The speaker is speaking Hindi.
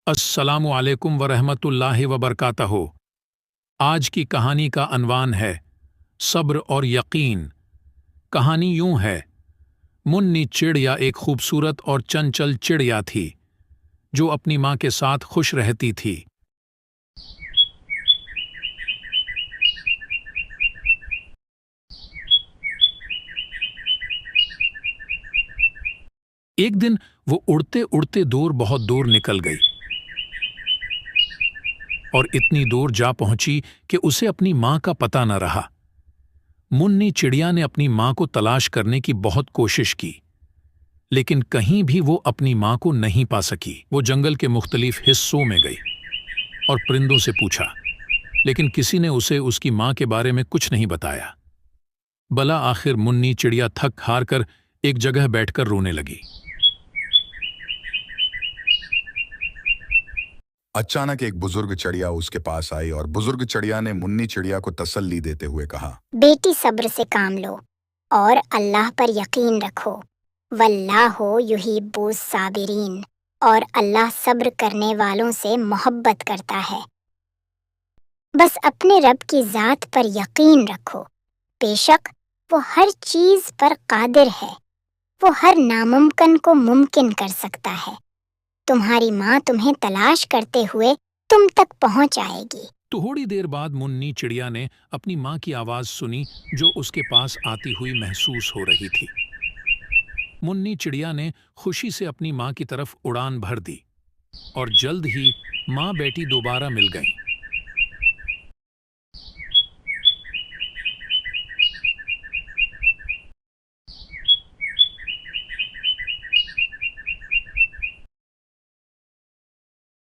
अस्सलामु अलैकुम वरहमतुल्लाहि वबरकातहू। आज की कहानी का अनवान है सब्र और यकीन। कहानी यूं है, मुन्नी चिड़िया एक खूबसूरत और चंचल चिड़िया थी जो अपनी माँ के साथ खुश रहती थी। एक दिन वो उड़ते उड़ते बहुत दूर निकल गई और इतनी दूर जा पहुंची कि उसे अपनी माँ का पता न रहा। मुन्नी चिड़िया ने अपनी माँ को तलाश करने की बहुत कोशिश की, लेकिन कहीं भी वो अपनी माँ को नहीं पा सकी। वो जंगल के मुख्तलिफ हिस्सों में गई और परिंदों से पूछा, लेकिन किसी ने उसे उसकी माँ के बारे में कुछ नहीं बताया। भला आखिर मुन्नी चिड़िया थक हार कर एक जगह बैठकर रोने लगी। अचानक एक बुजुर्ग चिड़िया उसके पास आई और बुजुर्ग चिड़िया ने मुन्नी चिड़िया को तसल्ली देते हुए कहा, बेटी सब्र से काम लो और अल्लाह पर यकीन रखो। वल्लाहु युहिब्बुस साबिरीन, और अल्लाह सब्र करने वालों से मोहब्बत करता है। बस अपने रब की ज़ात पर यकीन रखो। बेशक वो हर चीज़ पर कादिर है। वो हर नामुमकिन को मुमकिन कर सकता है। तुम्हारी माँ तुम्हें तलाश करते हुए तुम तक पहुँच आएगी। थोड़ी देर बाद मुन्नी चिड़िया ने अपनी माँ की आवाज़ सुनी जो उसके पास आती हुई महसूस हो रही थी। मुन्नी चिड़िया ने खुशी से अपनी माँ की तरफ उड़ान भर दी और जल्द ही माँ बेटी दोबारा मिल गईं।